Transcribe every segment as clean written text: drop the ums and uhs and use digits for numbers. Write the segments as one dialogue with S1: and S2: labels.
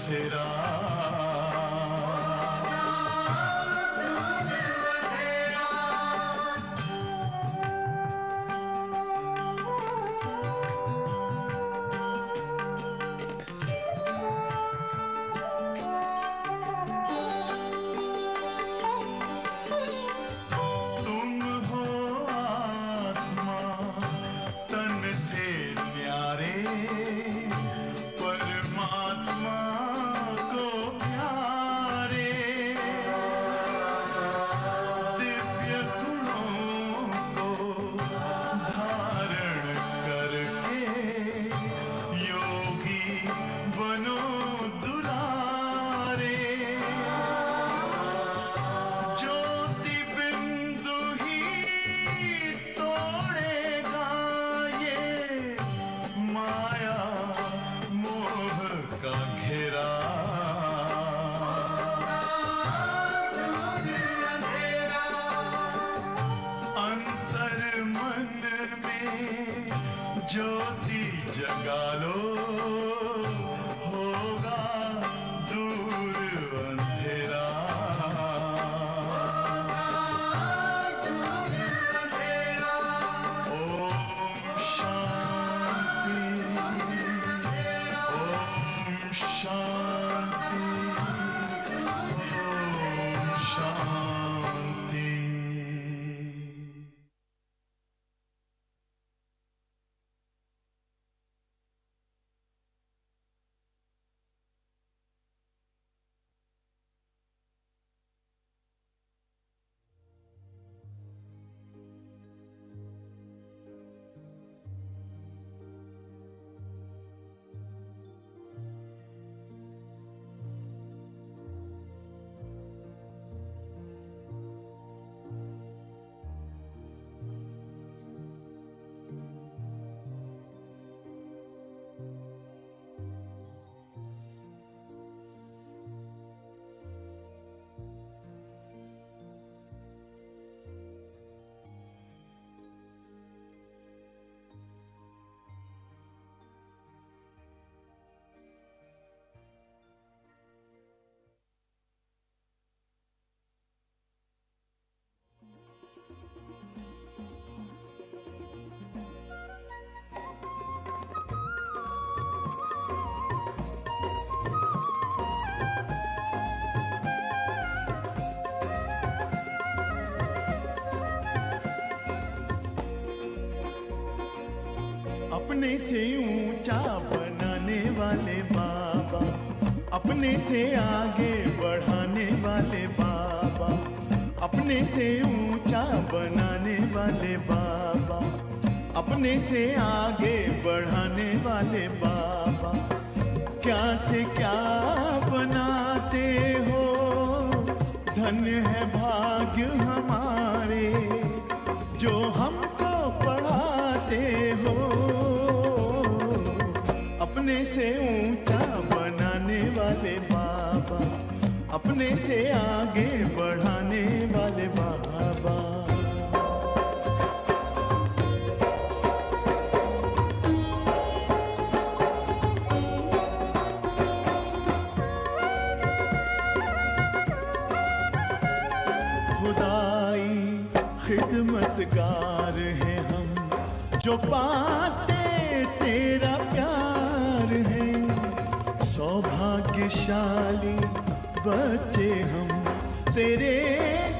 S1: बसेरा। ज्योति जगा लो, होगा दूर अंधेरा। ओम शांति, ओम शांति, ओम शांति। अपने से ऊंचा बनाने वाले बाबा, अपने से आगे बढ़ाने वाले बाबा, अपने से ऊंचा बनाने वाले बाबा, अपने से आगे बढ़ाने वाले बाबा। क्या से क्या बनाते हो, धन्य है भाग्य हमारे जो हमको पढ़ाते हो। अपने से ऊंचा बनाने वाले बाबा, अपने से आगे बढ़ाने वाले बाबा। खुदाई खिदमतगार हैं हम, जो पाते तेरा प्यार है। सौभाग्यशाली बच्चे हम, तेरे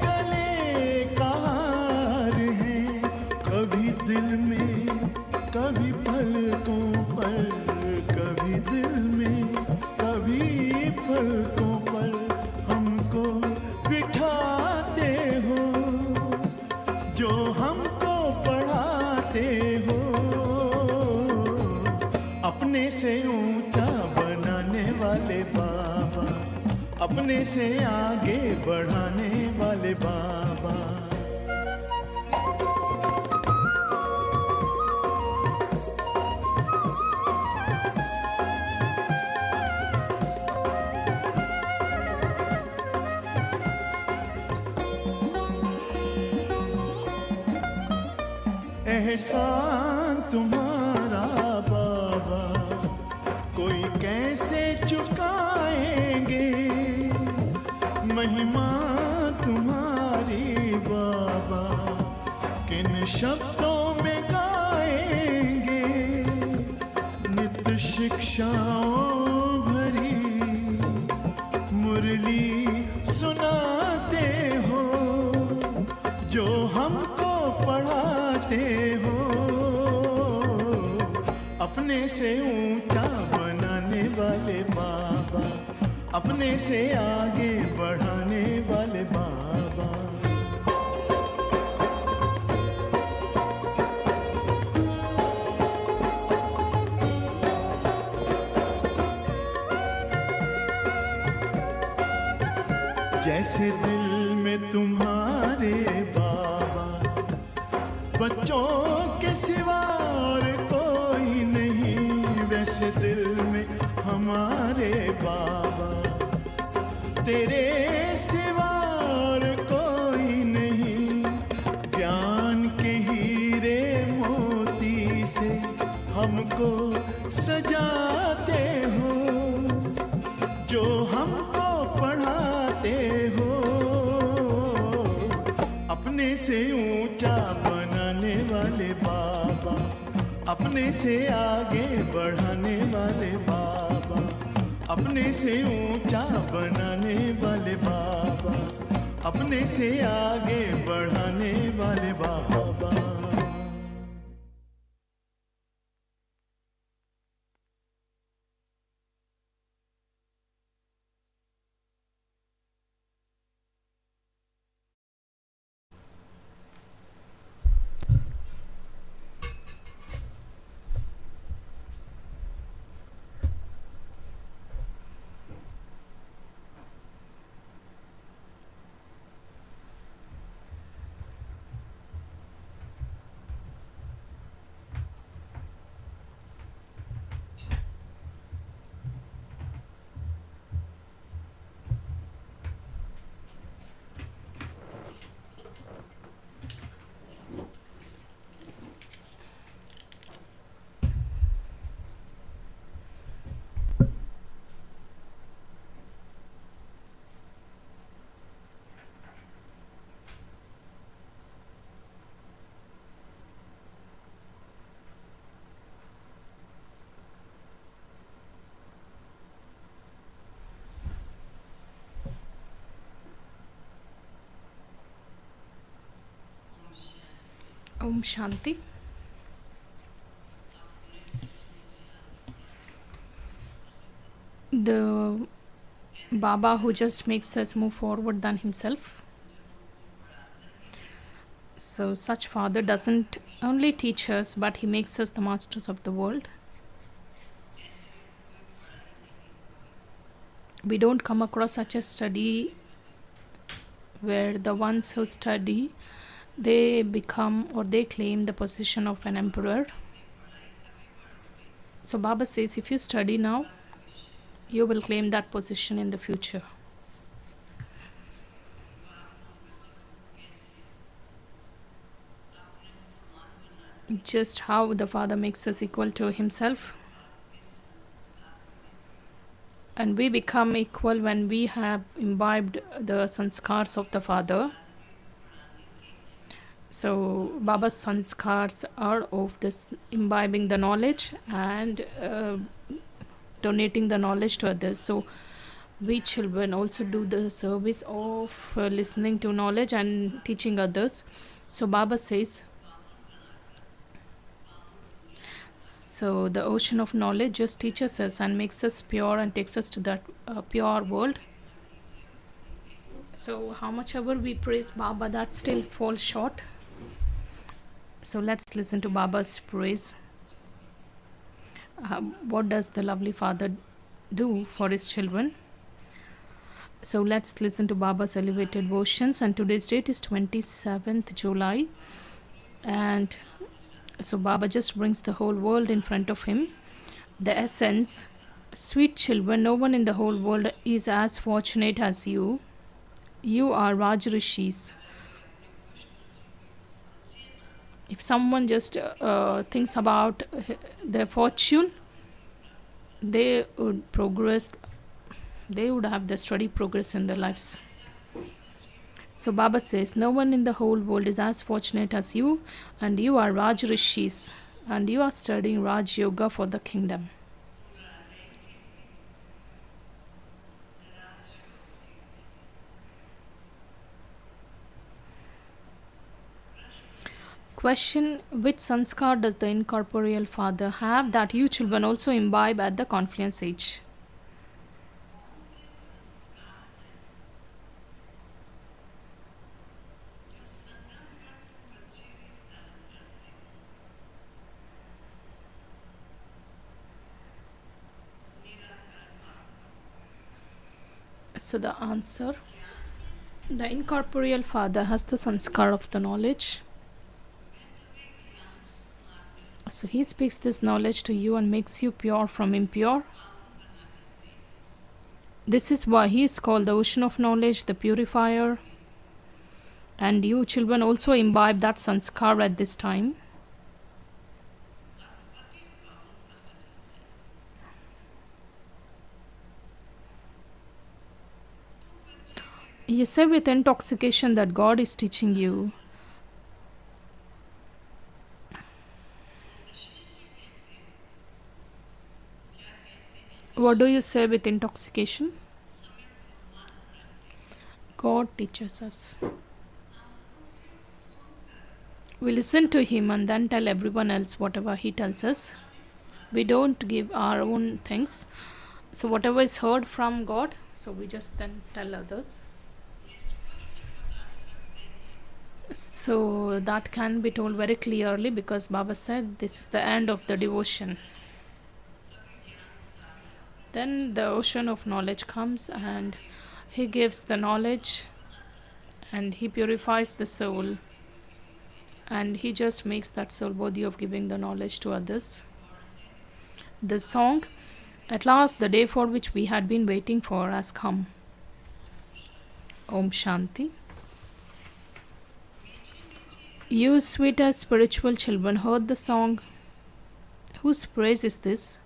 S1: गले का हार हैं। कभी दिल में, कभी पलकों पर, कभी दिल में, कभी पलकों पर हमको बिठाते हो, जो हमको पढ़ाते हो। अपने से ऊंचा बनाने वाले बाबा, अपने से आगे बढ़ाने वाले बाबा। एहसान तुम्हारा बाबा कोई कैसे चुकाएंगे महिमा तुम्हारी बाबा, किन शब्दों में गाएंगे नित्य शिक्षाओं भरी मुरली सुनाते हो, जो हमको पढ़ाते हो, अपने से ऊंचा बनाने वाले बाबा, अपने से आगे बढ़ाने वाले बाबा। जैसे दिल में तुम्हारे बाबा बच्चों के सिवा और कोई नहीं, वैसे दिल में हमारे बाबा तेरे सिवा और कोई नहीं। ज्ञान के हीरे मोती से हमको सजाते हो, जो हमको पढ़ाते हो, अपने से ऊंचा बनाने वाले बाबा, अपने से आगे बढ़ाने वाले बाबा, अपने से ऊंचा बनाने वाले बाबा, अपने से आगे बढ़ाने वाले बाबा।
S2: Om Shanti. The Baba who just makes us move forward than himself. So such father doesn't only teach us, but he makes us the masters of the world. We don't come across such a study where the ones who study, they become or they claim the position of an emperor. So Baba says, if you study now, you will claim that position in the future. Just how the Father makes us equal to himself. And we become equal when we have imbibed the sanskars of the Father. So Baba's sanskars are of this imbibing the knowledge and donating the knowledge to others. So we children also do the service of listening to knowledge and teaching others. So Baba says, so the ocean of knowledge just teaches us and makes us pure and takes us to that pure world. So how much ever we praise Baba, that still falls short. So let's listen to Baba's praise. What does the lovely Father do for his children? So let's listen to Baba's elevated versions. And today's date is 27th July. And so Baba just brings the whole world in front of him. The essence, sweet children, no one in the whole world is as fortunate as you. You are Raj Rishis. If someone just thinks about their fortune, they would progress, they would have the steady progress in their lives. So Baba says, no one in the whole world is as fortunate as you, and you are Raj Rishis, and you are studying Raj Yoga for the kingdom. Question: which sanskar does the incorporeal father have that you children also imbibe at the confluence age? So the answer: the incorporeal father has the sanskar of the knowledge. So he speaks this knowledge to you and makes you pure from impure. This is why he is called the ocean of knowledge, the purifier. And you children also imbibe that sanskar at this time. You say with intoxication that God is teaching you. What do you say with intoxication? God teaches us. We listen to him and then tell everyone else whatever he tells us. We don't give our own things. So whatever is heard from God, so we just then tell others. So that can be told very clearly, because Baba said this is the end of the devotion. Then the ocean of knowledge comes and he gives the knowledge and he purifies the soul, and he just makes that soul worthy of giving the knowledge to others. The song, at last the day for which we had been waiting for, has come. Om Shanti. You sweetest spiritual children heard the song. Whose praise is this?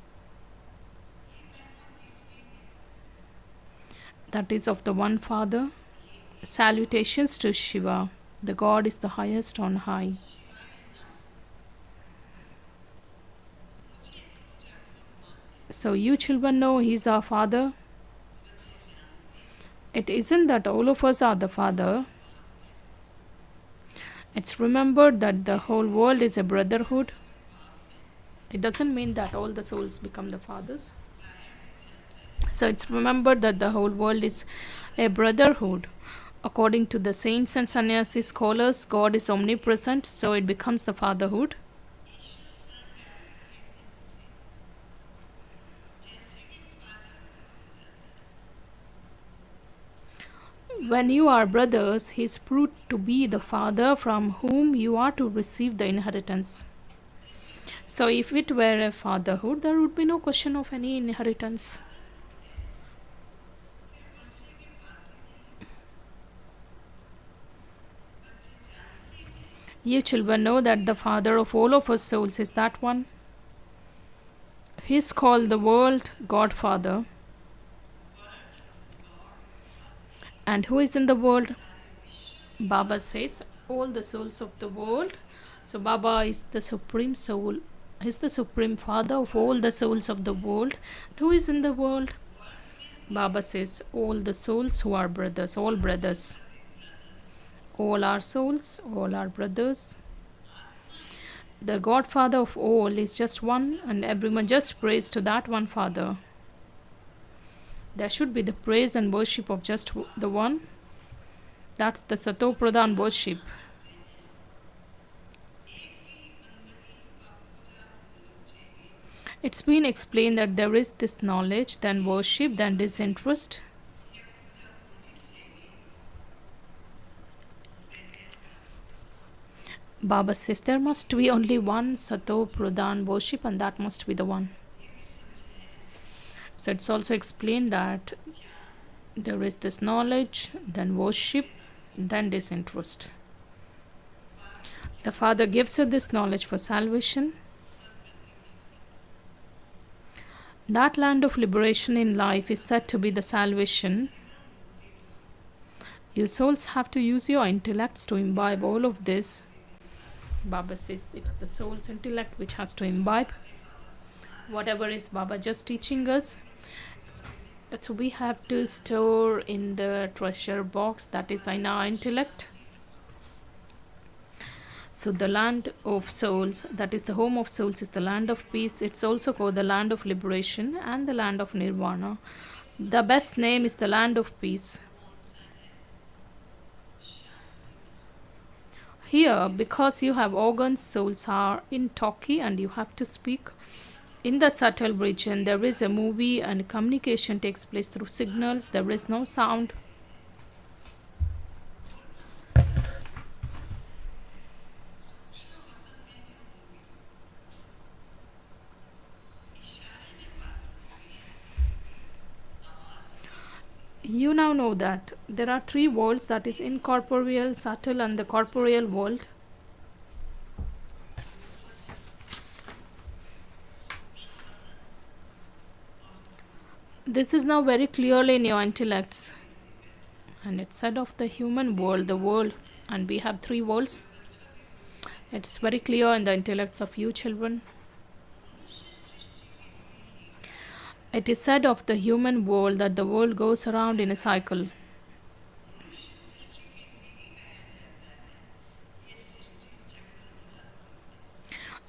S2: That is of the one Father. Salutations to Shiva. The God is the highest on high. So you children know he is our Father. It isn't that all of us are the Father. It's remembered that the whole world is a brotherhood. It doesn't mean that all the souls become the fathers. So it's remembered that the whole world is a brotherhood. According to the saints and sannyasi scholars, God is omnipresent, so it becomes the fatherhood. When you are brothers, he is proved to be the father from whom you are to receive the inheritance. So if it were a fatherhood, there would be no question of any inheritance. You children know that the father of all of us souls is that one. He is called the world Godfather. And who is in the world? Baba says all the souls of the world. So Baba is the supreme soul. He is the supreme father of all the souls of the world. Who is in the world? Baba says all the souls who are brothers, all brothers. All our souls, all our brothers. The Godfather of all is just one, and everyone just prays to that one Father. There should be the praise and worship of just the one. That's the Sato Pradhan worship. It's been explained that there is this knowledge, then worship, then disinterest. Baba says there must be only one Sato Pradhan worship, and that must be the one. So it's also explained that there is this knowledge, then worship, then disinterest. The Father gives you this knowledge for salvation. That land of liberation in life is said to be the salvation. Your souls have to use your intellects to imbibe all of this. Baba says it's the soul's intellect which has to imbibe whatever is Baba just teaching us. So we have to store in the treasure box that is in our intellect. So the land of souls, that is the home of souls, is the land of peace. It's also called the land of liberation and the land of nirvana. The best name is the land of peace. Here, because you have organs, souls are in talkie and you have to speak. In the subtle region, there is a movie and communication takes place through signals. There is no sound. You now know that there are three worlds, that is incorporeal, subtle and the corporeal world. This is now very clearly in your intellects. And it's said of the human world, the world, and we have three worlds. It's very clear in the intellects of you children. It is said of the human world that the world goes around in a cycle.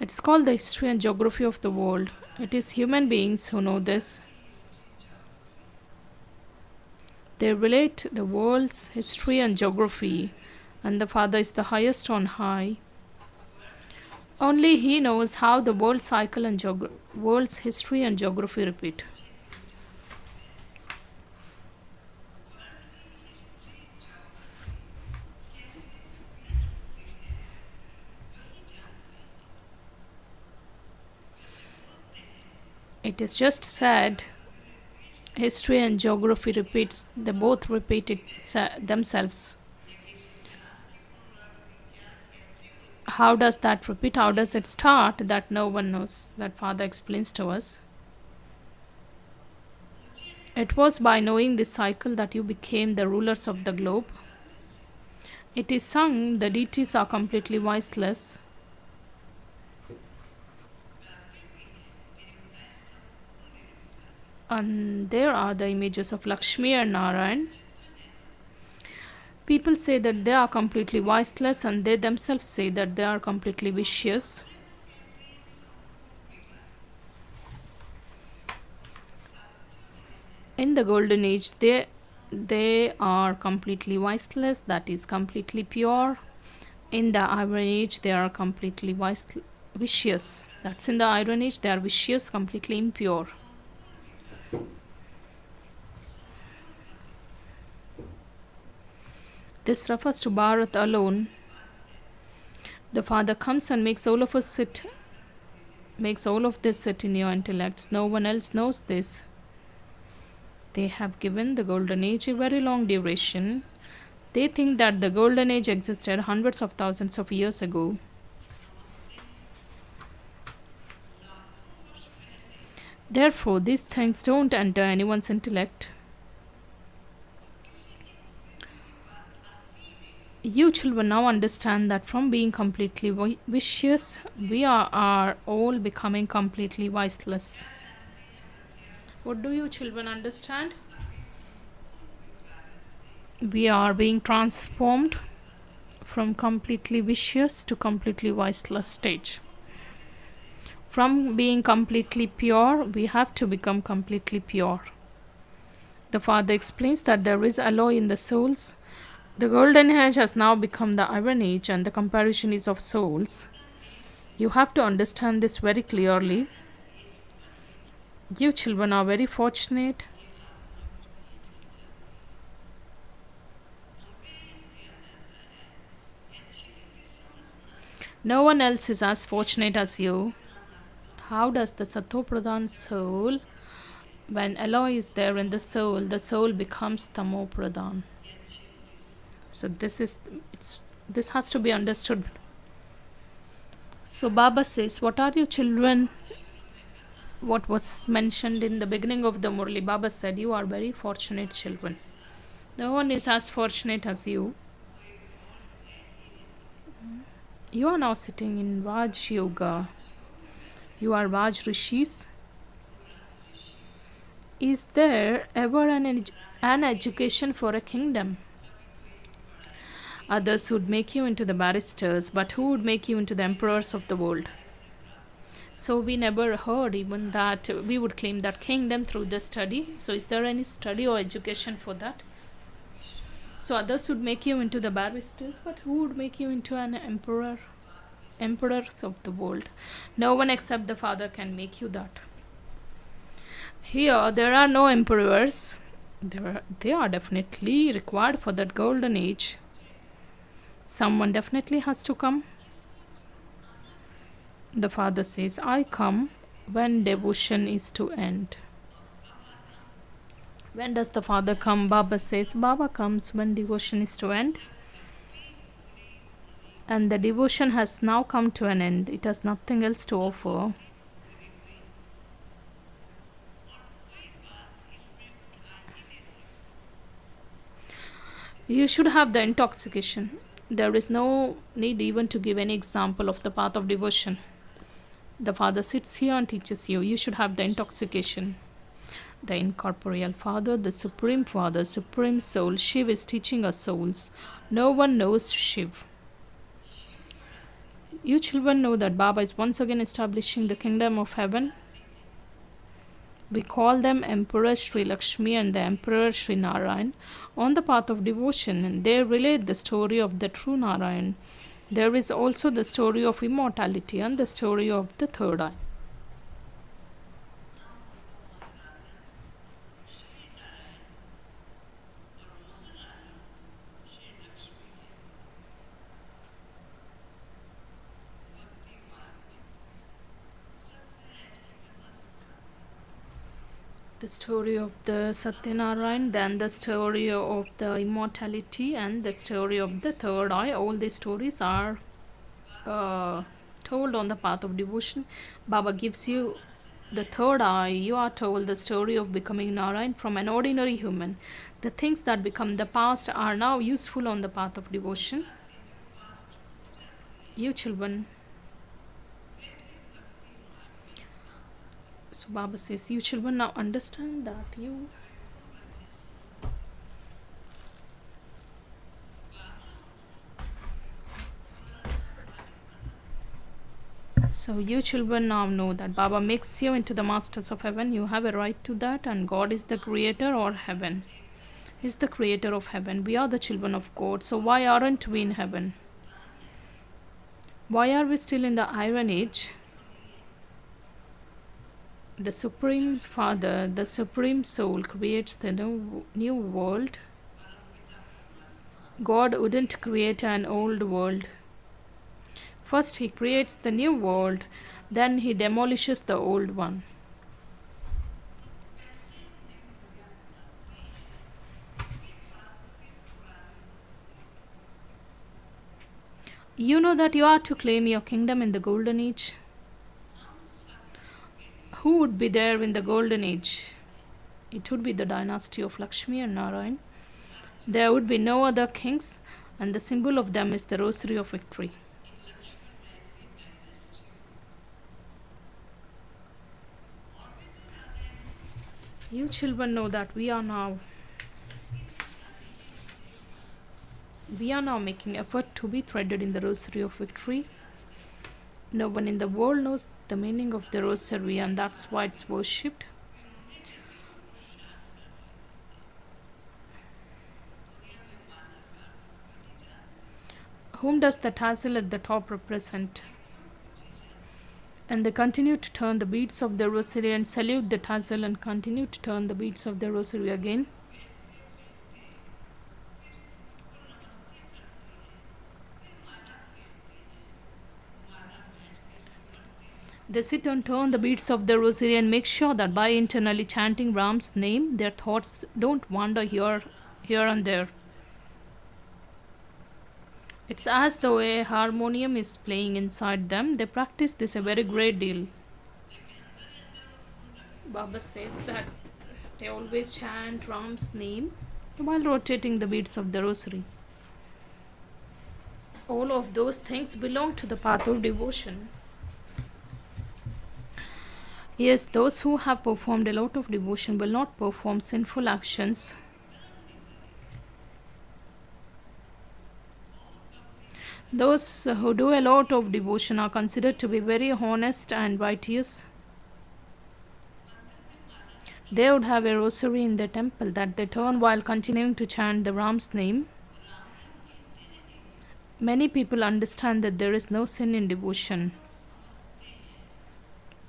S2: It's called the history and geography of the world. It is human beings who know this. They relate the world's history and geography, and the Father is the highest on high. Only He knows how the world cycle and world's history and geography repeat. It is just said history and geography repeats, they both repeat it themselves. How does that repeat? How does it start? That no one knows. That Father explains to us. It was by knowing this cycle that you became the rulers of the globe. It is sung, the deities are completely voiceless. And there are the images of Lakshmi and Narayan. People say that they are completely voiceless, and they themselves say that they are completely vicious. In the golden age, they are completely voiceless, that is completely pure. In the iron age, they are completely vicious. That's in the iron age, they are vicious, completely impure. This refers to Bharat alone. The Father comes and makes all of us sit, makes all of this sit in your intellects. No one else knows this. They have given the golden age a very long duration. They think that the golden age existed hundreds of thousands of years ago. Therefore, these things don't enter anyone's intellect. You children now understand that from being completely vicious, we are all becoming completely voiceless. What do you children understand? We are being transformed from completely vicious to completely voiceless stage. From being completely pure, we have to become completely pure. The Father explains that there is alloy in the souls. The golden age has now become the iron age, and the comparison is of souls. You have to understand this very clearly. You children are very fortunate. No one else is as fortunate as you. How does the Sattva-pradhan soul, when alloy is there in the soul becomes Tamo-pradhan. So this has to be understood. So Baba says, what are you children what was mentioned in the beginning of the Murli. Baba said, you are very fortunate children. No one is as fortunate as you. You are now sitting in Raj Yoga. You are Raj Rishis. Is there ever an education for a kingdom? Others would make you into the barristers, but who would make you into the emperors of the world? So we never heard even that we would claim that kingdom through the study. So is there any study or education for that? So others would make you into the barristers, but who would make you into an emperor? Emperors of the world. No one except the Father can make you that. Here there are no emperors. They are definitely required for that golden age. Someone definitely has to come. The Father says, I come when devotion is to end. When does the Father come? Baba says, Baba comes when devotion is to end. And the devotion has now come to an end. It has nothing else to offer. You should have the intoxication. There is no need even to give any example of the path of devotion. The Father sits here and teaches you. You should have the intoxication. The incorporeal Father, the Supreme Father, Supreme Soul, Shiv is teaching us souls. No one knows Shiv. You children know that Baba is once again establishing the kingdom of heaven. We call them Emperor Sri Lakshmi and the Emperor Sri Narayan on the path of devotion, and they relate the story of the true Narayan. There is also the story of immortality and the story of the third eye. The story of the Satyanarayan, then the story of the immortality, and the story of the third eye. All these stories are told on the path of devotion. Baba gives you the third eye. You are told the story of becoming Narayan from an ordinary human. The things that become the past are now useful on the path of devotion. You children. So Baba says, you children now understand that you children now know that Baba makes you into the masters of heaven. You have a right to that, and God is the creator, or heaven is the creator of heaven. We are the children of God. So why aren't we in heaven? Why are we still in the Iron Age? The Supreme Father, the Supreme Soul creates the new world. God wouldn't create an old world. First He creates the new world, then He demolishes the old one. You know that you are to claim your kingdom in the golden age. Who would be there in the golden age? It would be the dynasty of Lakshmi and Narayan. There would be no other kings, and the symbol of them is the rosary of victory. You children know that we are now making effort to be threaded in the rosary of victory. No one in the world knows the meaning of the rosary, and that's why it's worshipped. Whom does the tassel at the top represent? And they continue to turn the beads of the rosary and salute the tassel and continue to turn the beads of the rosary again. They sit and turn the beads of the rosary and make sure that by internally chanting Ram's name, their thoughts don't wander here and there. It's as though a harmonium is playing inside them. They practice this a very great deal. Baba says that they always chant Ram's name while rotating the beads of the rosary. All of those things belong to the path of devotion. Yes, those who have performed a lot of devotion will not perform sinful actions. Those who do a lot of devotion are considered to be very honest and righteous. They would have a rosary in the temple that they turn while continuing to chant the Ram's name. Many people understand that there is no sin in devotion.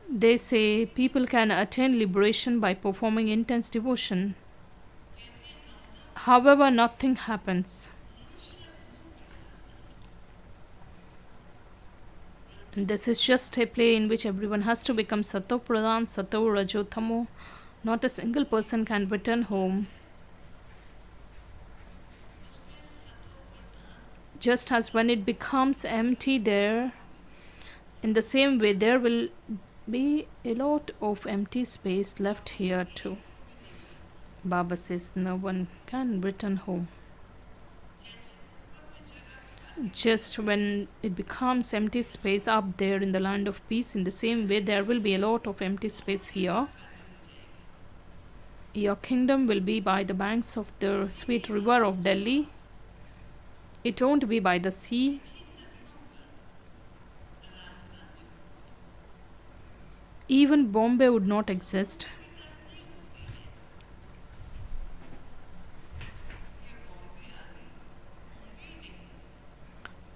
S2: They say people can attain liberation by performing intense devotion. However, nothing happens. And this is just a play in which everyone has to become Sato Pradhan, Sato Rajotamo. Not a single person can return home. Just as when it becomes empty there, in the same way there will be a lot of empty space left here too. Baba says no one can return home. Just when it becomes empty space up there in the land of peace, in the same way there will be a lot of empty space here. Your kingdom will be by the banks of the sweet river of Delhi. It won't be by the sea. Even Bombay would not exist.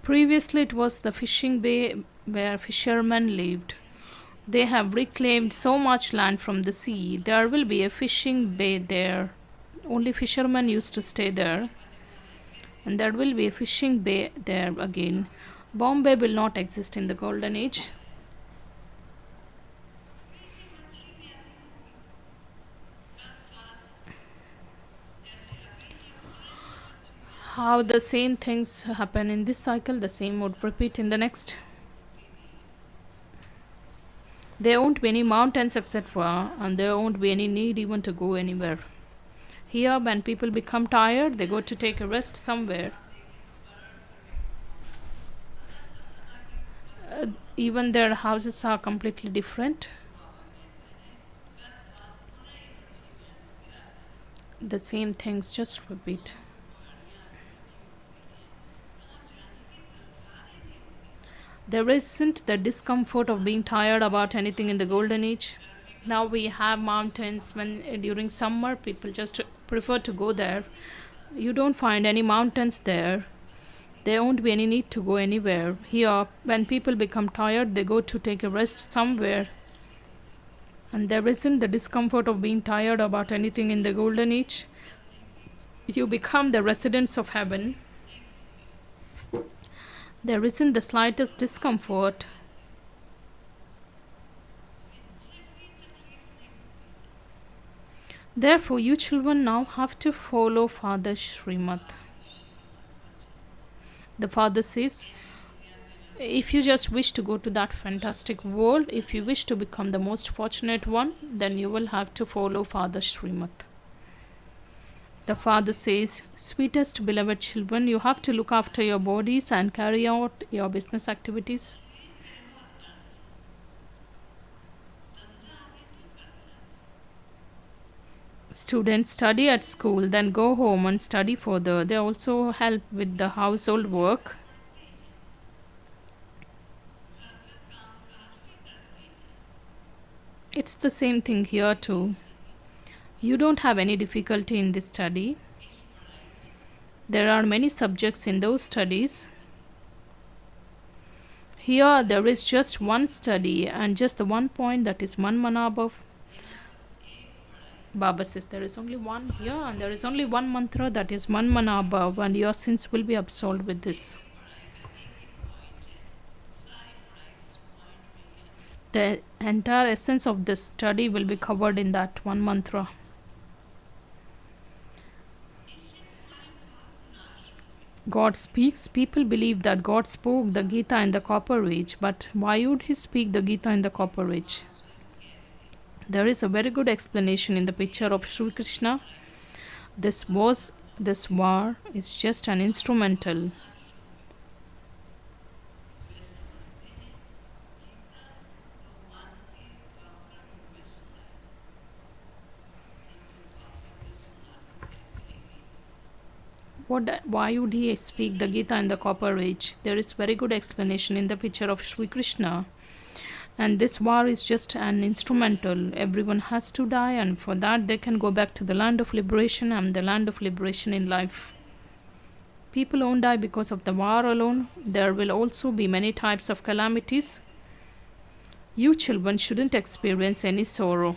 S2: Previously it was the fishing bay where fishermen lived. They have reclaimed so much land from the sea. There will be a fishing bay there. Only fishermen used to stay there. And there will be a fishing bay there again. Bombay will not exist in the golden age. How the same things happen in this cycle, the same would repeat in the next. There won't be any mountains etc. and there won't be any need even to go anywhere. Here when people become tired, they go to take a rest somewhere. Even their houses are completely different. The same things just repeat. There isn't the discomfort of being tired about anything in the golden age. Now we have mountains. When during summer people just prefer to go there. You don't find any mountains there. There won't be any need to go anywhere. Here when people become tired, they go to take a rest somewhere. And there isn't the discomfort of being tired about anything in the golden age. You become the residents of heaven. There isn't the slightest discomfort. Therefore, you children now have to follow Father Srimad. The Father says, if you just wish to go to that fantastic world, if you wish to become the most fortunate one, then you will have to follow Father Srimad. The Father says, sweetest beloved children, you have to look after your bodies and carry out your business activities. Students study at school, then go home and study further. They also help with the household work. It's the same thing here too. You don't have any difficulty in this study. There are many subjects in those studies. Here there is just one study and just the one point, that is man manabhav. Baba says there is only one here and there is only one mantra, that is man manabhav, and your sins will be absolved with this. The entire essence of this study will be covered in that one mantra. God speaks. People believe that God spoke the Gita in the Copper Age, but why would he speak the Gita in the Copper Age? There is a very good explanation in the picture of Sri Krishna. This war is just an instrumental. Why would he speak the Gita in the Copper Age? There is very good explanation in the picture of Sri Krishna. And this war is just an instrumental. Everyone has to die, and for that they can go back to the land of liberation and the land of liberation in life. People won't die because of the war alone. There will also be many types of calamities. You children shouldn't experience any sorrow.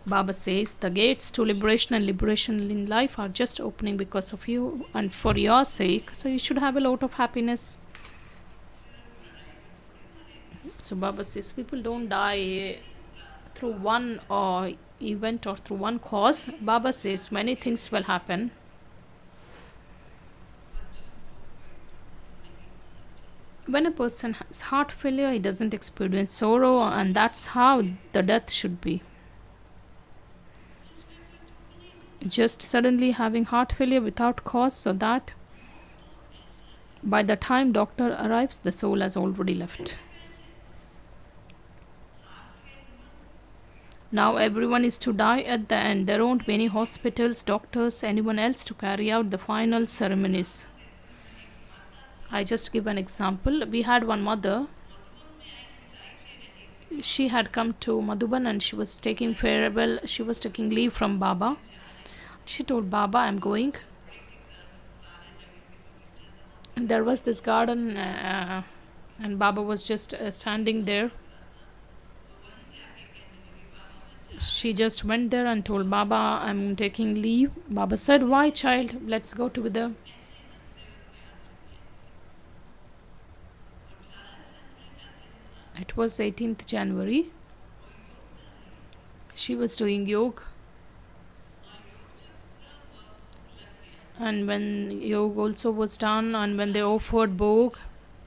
S2: Baba says the gates to liberation and liberation in life are just opening because of you and for your sake. So you should have a lot of happiness. So Baba says people don't die through one event or through one cause. Baba says many things will happen. When a person has heart failure, he doesn't experience sorrow, and that's how the death should be. Just suddenly having heart failure without cause, so that by the time doctor arrives, the soul has already left. Now everyone is to die at the end. There won't be any hospitals, doctors, anyone else to carry out the final ceremonies. I just give an example. We had one mother. She had come to Madhuban and she was taking farewell. She was taking leave from Baba. She told Baba, I'm going. And there was this garden and Baba was just standing there. She just went there and told Baba, I'm taking leave. Baba said, why, child? Let's go together. It was 18th January. She was doing yoga. And when yoga also was done, and when they offered bhog,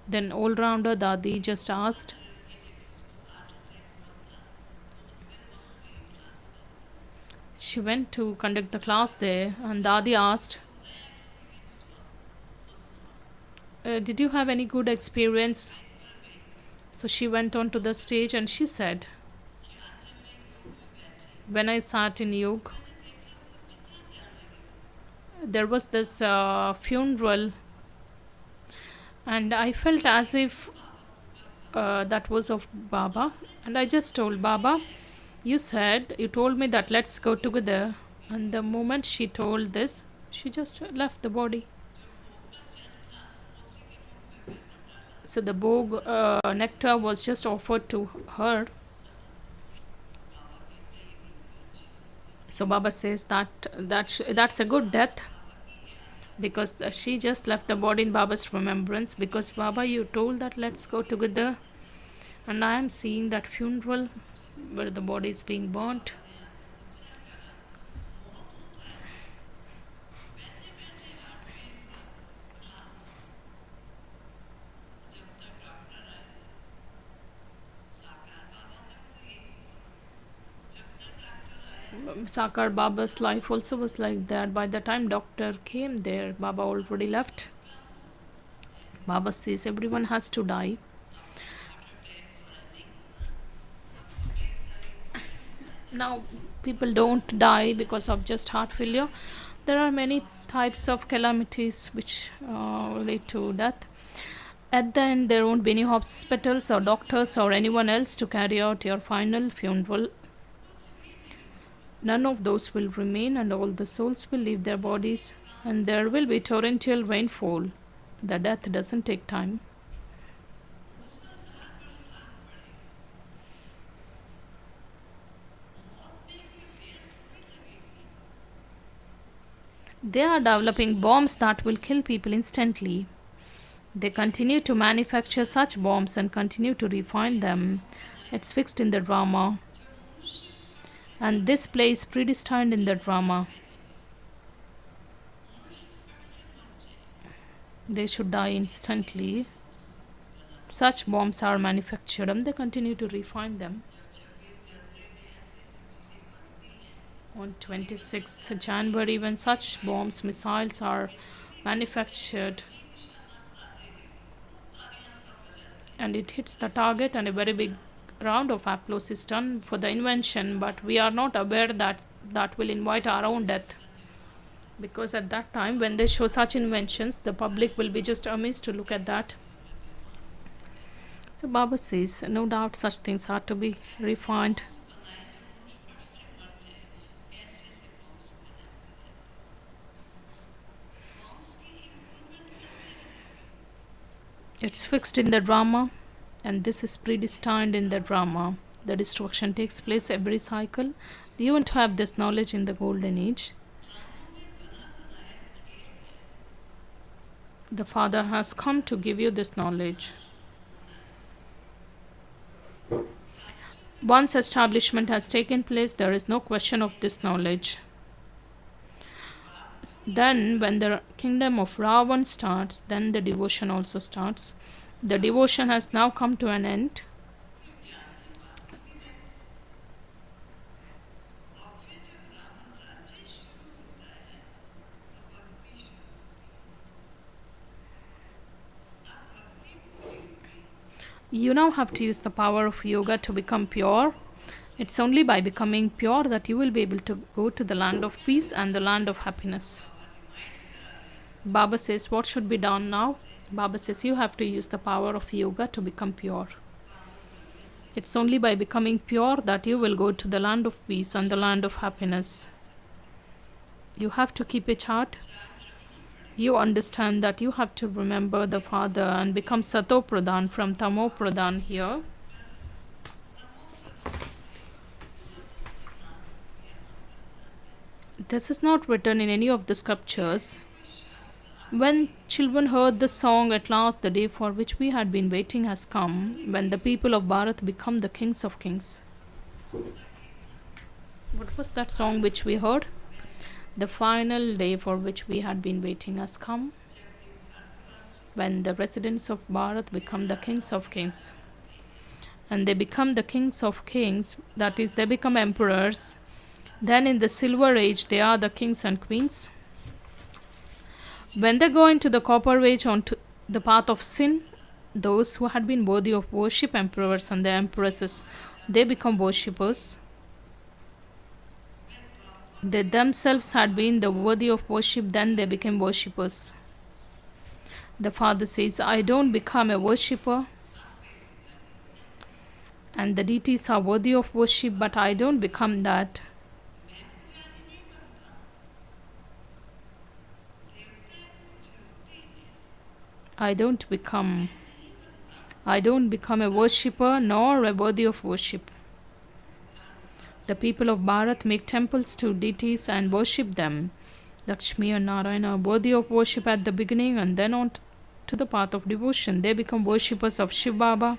S2: then all-rounder Dadi just asked, she went to conduct the class there, and Dadi asked, did you have any good experience? So she went on to the stage and she said, when I sat in yoga, there was this funeral, and I felt as if that was of Baba. And I just told Baba, you told me that let's go together. And the moment she told this, she just left the body. So the bhog nectar was just offered to her. So Baba says that's a good death, because she just left the body in Baba's remembrance, because Baba, you told that let's go together, and I am seeing that funeral where the body is being burnt. Sakar Baba's life also was like that. By the time doctor came there, Baba already left. Baba says everyone has to die. Now people don't die because of just heart failure. There are many types of calamities which relate to death. At the end, there won't be any hospitals or doctors or anyone else to carry out your final funeral. None of those will remain, and all the souls will leave their bodies, and there will be torrential rainfall. The death doesn't take time. They are developing bombs that will kill people instantly. They continue to manufacture such bombs and continue to refine them. It's fixed in the drama. And this play is predestined in the drama. They should die instantly. such bombs are manufactured and they continue to refine them. On 26th January, when such bombs, missiles are manufactured and it hits the target, and a very big round of applause is done for the invention, but we are not aware that that will invite our own death, because at that time when they show such inventions, the public will be just amazed to look at that. So Baba says, no doubt such things are to be refined. It's fixed in the drama, and this is predestined in the drama. The destruction takes place every cycle. Do you want to have this knowledge in the golden age? The Father has come to give you this knowledge. Once establishment has taken place, there is no question of this knowledge. Then when the kingdom of Ravan starts, then the devotion also starts. The devotion has now come to an end. You now have to use the power of yoga to become pure. It's only by becoming pure that you will be able to go to the land of peace and the land of happiness. Baba says, what should be done now? Baba says, you have to use the power of yoga to become pure. It's only by becoming pure that you will go to the land of peace and the land of happiness. You have to keep a chart. You understand that you have to remember the Father and become Sato Pradhan from Tamo Pradhan here. This is not written in any of the scriptures. When children heard the song, at last the day for which we had been waiting has come, when the people of Bharat become the kings of kings. What was that song which we heard? The final day for which we had been waiting has come, when the residents of Bharat become the kings of kings. And they become the kings of kings, that is, they become emperors. Then in the silver age, they are the kings and queens. When they go into the copper age, onto the path of sin, those who had been worthy of worship, emperors and the empresses, they become worshippers. They themselves had been the worthy of worship, then they became worshippers. The Father says, I don't become a worshipper, and the deities are worthy of worship, but I don't become that. I don't become a worshipper nor a worthy of worship. The people of Bharat make temples to deities and worship them. Lakshmi and Narayana are worthy of worship at the beginning, and then on to the path of devotion. They become worshippers of Shiv Baba.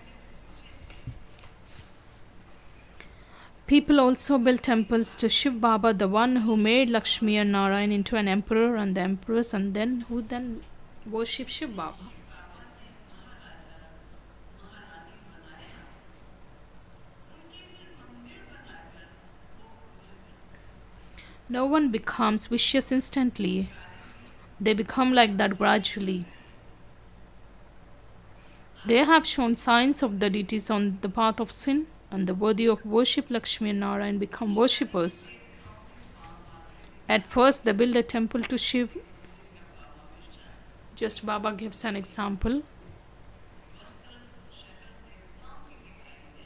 S2: People also build temples to Shiv Baba, the one who made Lakshmi and Narayana into an emperor and the empress, and then who then worship Shiv Baba. No one becomes vicious instantly. They become like that gradually. They have shown signs of the deities on the path of sin, and the worthy of worship Lakshmi and Narayana become worshippers. At first they build a temple to Shiv. Just Baba gives an example.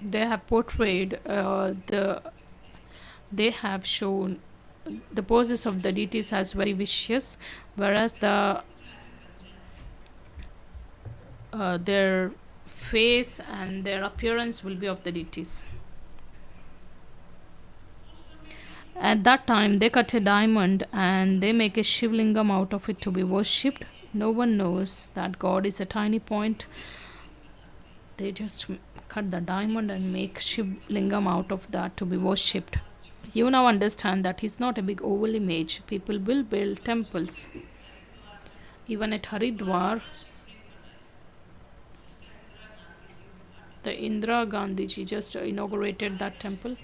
S2: They have portrayed they have shown the poses of the deities as very vicious, whereas their face and their appearance will be of the deities. At that time they cut a diamond and they make a Shivlingam out of it to be worshipped. No one knows that God is a tiny point. They just cut the diamond and make Shivlingam out of that to be worshipped. You now understand that he's not a big oval image. People will build temples. Even at Haridwar, The Indira Gandhiji just inaugurated that temple.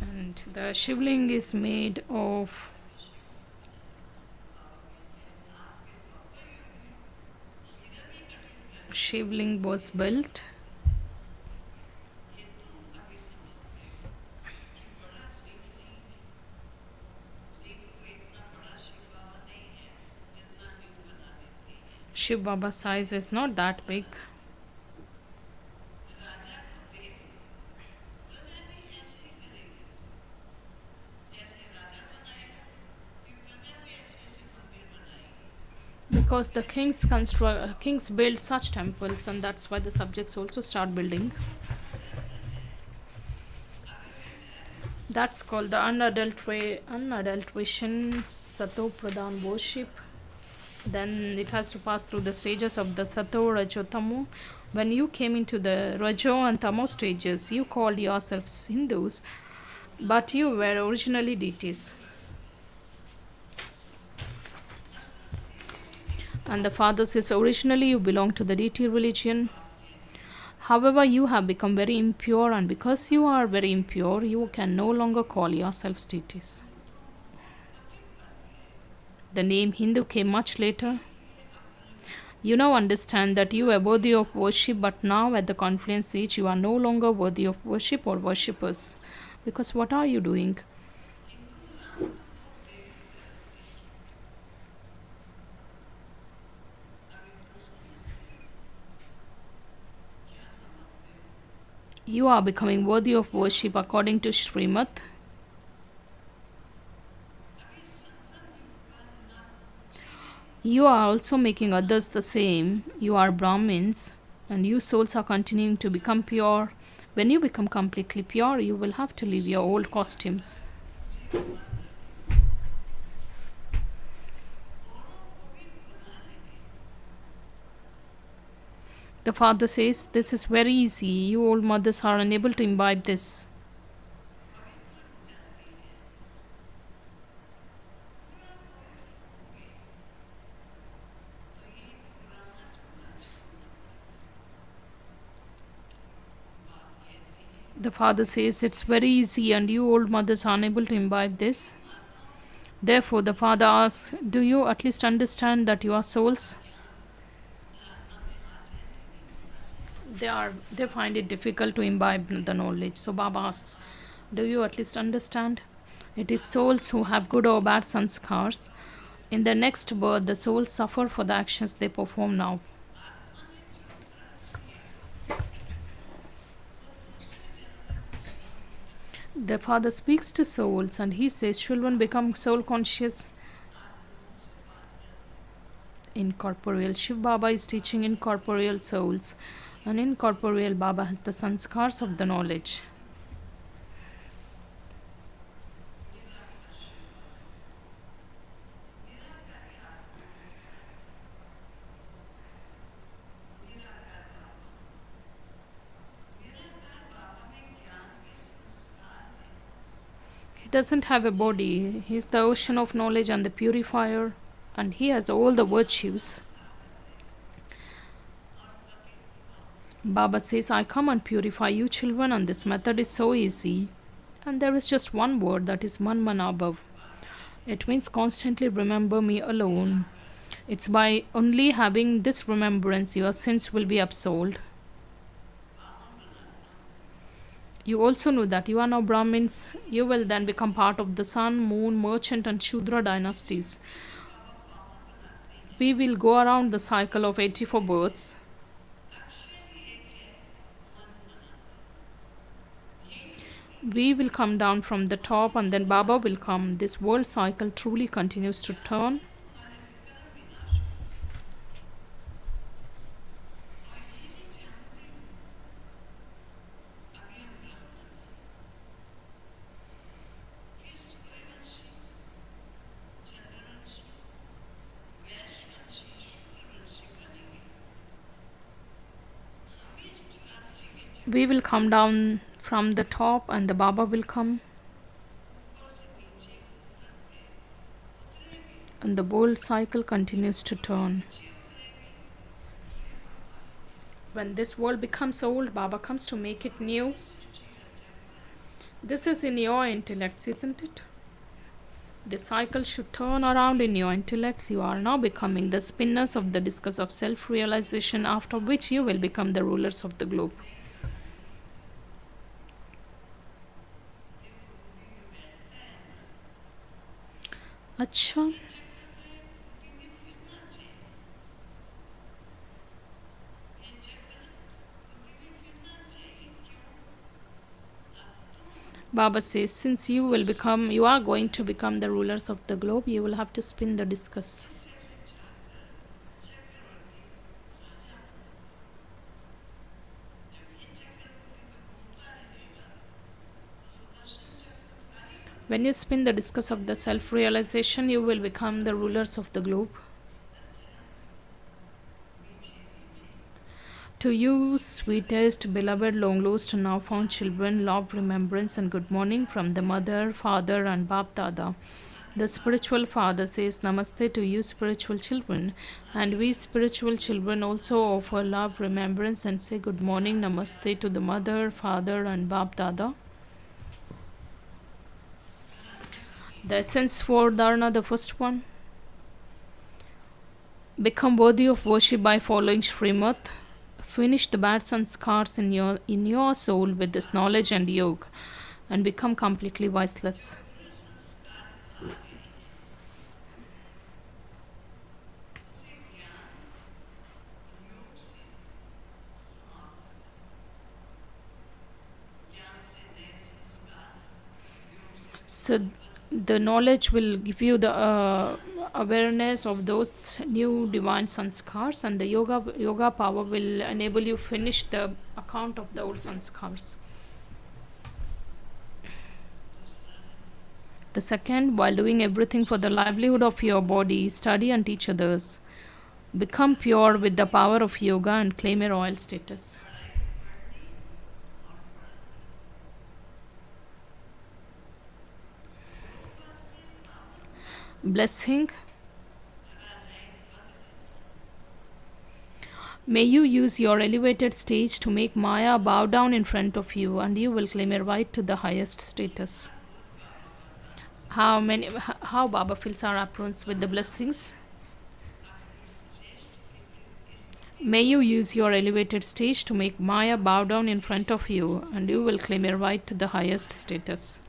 S2: And the Shivling is made of Shivling was built Shiv Baba's size is not that big. Because the kings build such temples, and that's why the subjects also start building. That's called the unadulteration Sato Pradhan worship. Then it has to pass through the stages of the Sato, Rajo, Tamo. When you came into the Rajo and Tamo stages, you called yourselves Hindus, but you were originally deities. And the father says, originally you belong to the deity religion. However, you have become very impure, and because you are very impure, you can no longer call yourselves deities. The name Hindu came much later. You now understand that you were worthy of worship, but now at the confluence age, you are no longer worthy of worship or worshippers. Because what are you doing? You are becoming worthy of worship according to Srimad. You are also making others the same. You are Brahmins, and you souls are continuing to become pure. When you become completely pure, you will have to leave your old costumes. The father says, this is very easy. You old mothers are unable to imbibe this. The father says, it's very easy, and you old mothers are unable to imbibe this. Therefore, the father asks, do you at least understand that you are souls? They find it difficult to imbibe the knowledge. So Baba asks, do you at least understand? It is souls who have good or bad sanskars. In the next birth, the souls suffer for the actions they perform now. The father speaks to souls and he says, children become soul conscious. Incorporeal. Shiv Baba is teaching incorporeal souls. And incorporeal Baba has the sanskars of the knowledge. He doesn't have a body. He is the ocean of knowledge and the purifier, and he has all the virtues. Baba says, I come and purify you children, and this method is so easy. And there is just one word, that is Manmana Bhav. It means constantly remember me alone. It's by only having this remembrance your sins will be absolved. You also know that you are now Brahmins. You will then become part of the sun, moon, merchant and Shudra dynasties. We will go around the cycle of 84 births. We will come down from the top and then Baba will come. This world cycle truly continues to turn. We will come down from the top and the Baba will come. And the world cycle continues to turn. When this world becomes old, Baba comes to make it new. This is in your intellects, isn't it? The cycle should turn around in your intellects. You are now becoming the spinners of the discus of self-realization, after which you will become the rulers of the globe. अच्छा, Baba says, since you are going to become the rulers of the globe, you will have to spin the discus. When you spin the discus of the self-realization, you will become the rulers of the globe. To you, sweetest, beloved, long-lost, now found children, love, remembrance, and good morning from the mother, father, and Bap Dada. The spiritual father says Namaste to you, spiritual children, and we spiritual children also offer love, remembrance, and say good morning, Namaste to the mother, father, and Bap Dada. The essence for Dharana, the first one. Become worthy of worship by following Srimad. Finish the bad sanskars in your soul with this knowledge and yoga, and become completely voiceless. So the knowledge will give you the awareness of those new divine sanskars, and the yoga power will enable you finish the account of the old sanskars. The second, while doing everything for the livelihood of your body, study and teach others. Become pure with the power of yoga and claim a royal status. Blessing. May you use your elevated stage to make Maya bow down in front of you, and you will claim a right to the highest status. How Baba fills our aprons with the blessings. May you use your elevated stage to make Maya bow down in front of you, and you will claim a right to the highest status.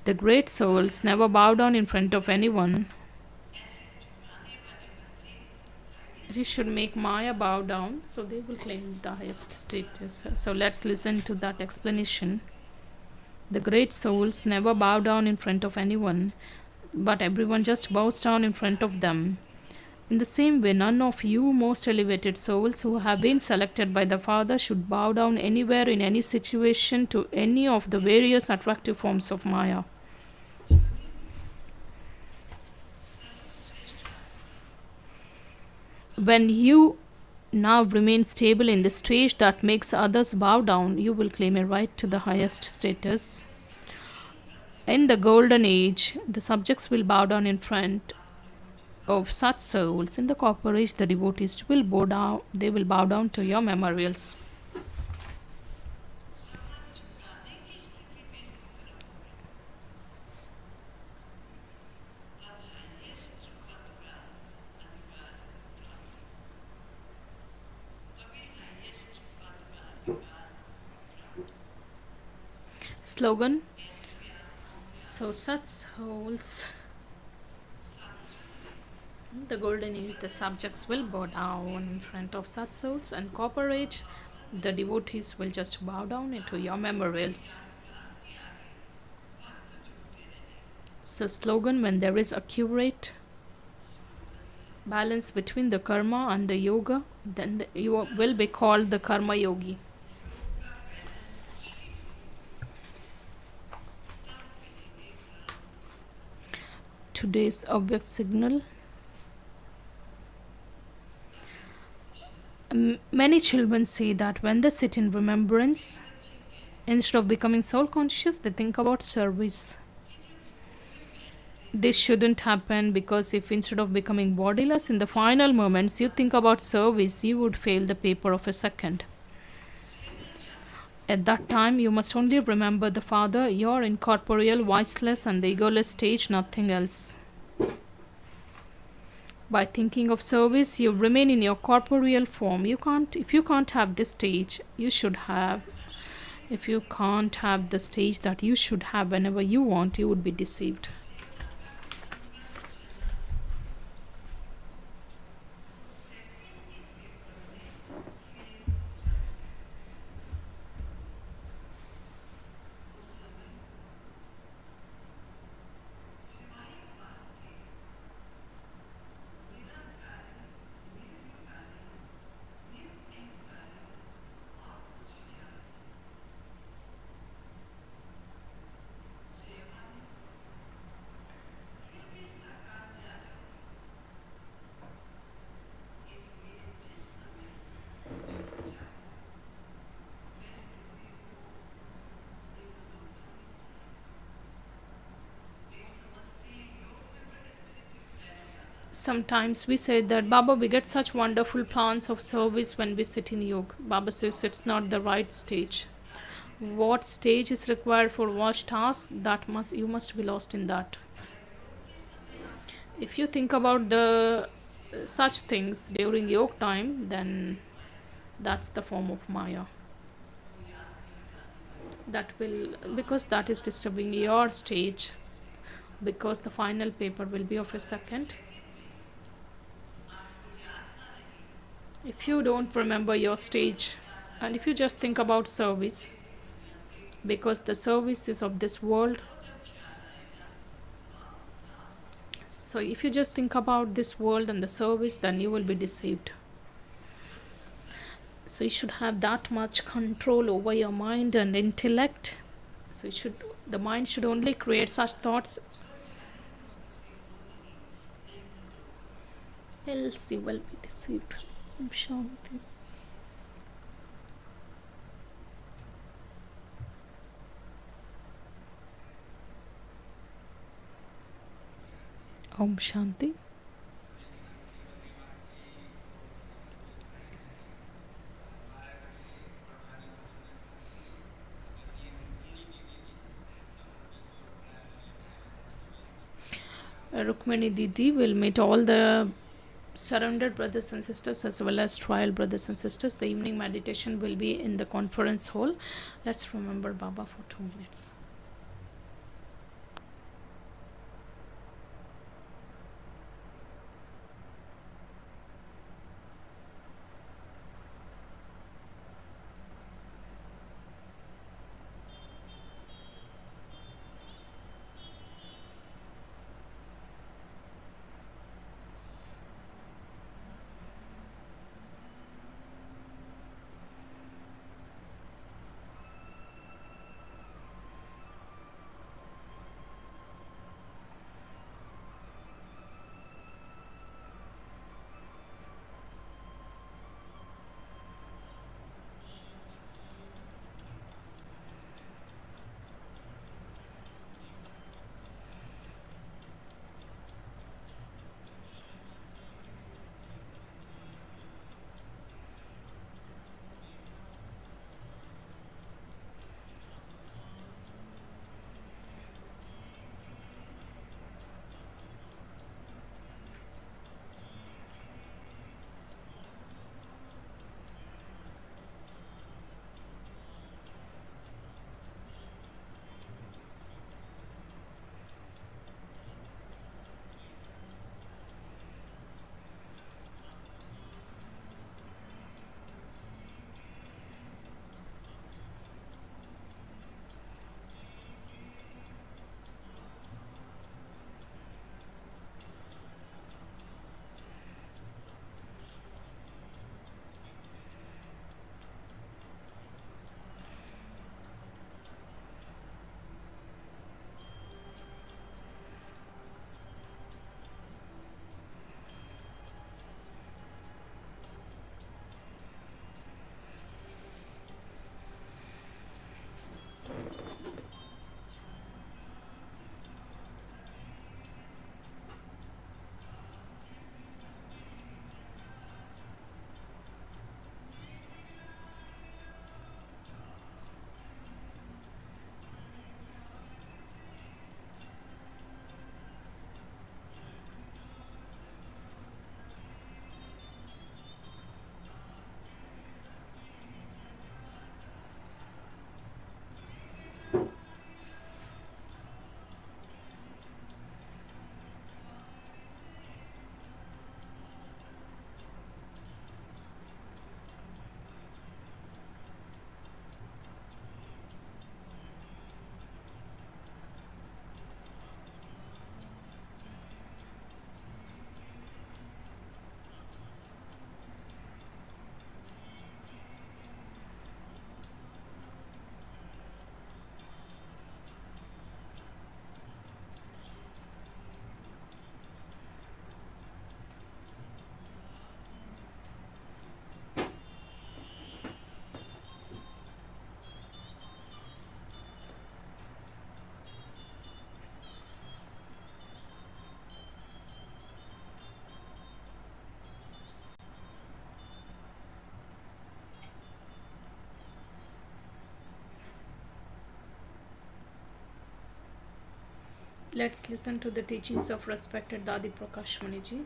S2: The great souls never bow down in front of anyone. You should make Maya bow down, so they will claim the highest status. So let's listen to that explanation. The great souls never bow down in front of anyone, but everyone just bows down in front of them. In the same way, none of you most elevated souls who have been selected by the Father should bow down anywhere in any situation to any of the various attractive forms of Maya. When you now remain stable in the stage that makes others bow down, you will claim a right to the highest status. In the golden age, the subjects will bow down in front of such souls. In the copper age, the devotees will bow down. They will bow down to your memorials. Slogan. So such souls, the golden age, the subjects will bow down in front of such souls, and copper age, the devotees will just bow down into your memorials. So slogan, when there is accurate balance between the karma and the yoga, then you will be called the karma yogi. Today's object signal. Many children say that when they sit in remembrance, instead of becoming soul conscious, they think about service. this shouldn't happen, because if instead of becoming bodiless in the final moments you think about service, you would fail the paper of a second. At that time, you must only remember the Father, your incorporeal, voiceless, and the egoless stage, nothing else. By thinking of service, you remain in your corporeal form. If you can't have this stage, you should have. If you can't have the stage that you should have whenever you want, you would be deceived. Sometimes we say that, Baba, we get such wonderful plans of service when we sit in yoga. Baba says it's not the right stage. What stage is required for watch task, you must be lost in that. If you think about the such things during yoga time, then that's the form of Maya. That will, because that is disturbing your stage, because the final paper will be of a second. If you don't remember your stage, and if you just think about service, because the service is of this world, so if you just think about this world and the service, then you will be deceived. So you should have that much control over your mind and intellect. So the mind should only create such thoughts, else you will be deceived. Om Shanti. Om Shanti. Rukmini Didi will meet all the surrounded brothers and sisters as well as trial brothers and sisters. The evening meditation will be in the conference hall. Let's remember Baba for 2 minutes. Let's listen to the teachings of respected Dadi Prakash Muniji.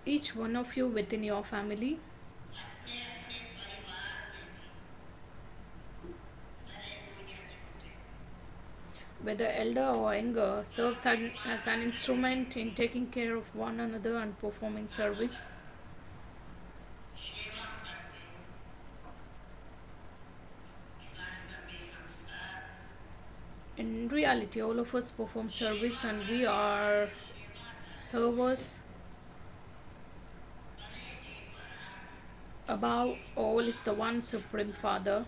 S2: Each one of you within your family, whether elder or younger, serves as an instrument in taking care of one another and performing service. In reality, all of us perform service and we are servers. Above all is the one Supreme Father.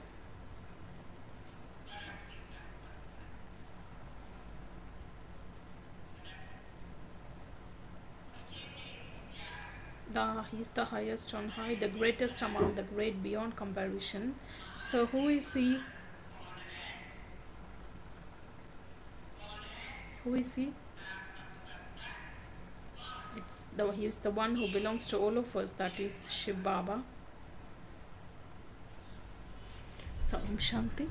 S2: He is the highest on high, the greatest among the great beyond comparison. So who is he? Who is he? He is the one who belongs to all of us, that is Shiv Baba. So Om Shanti.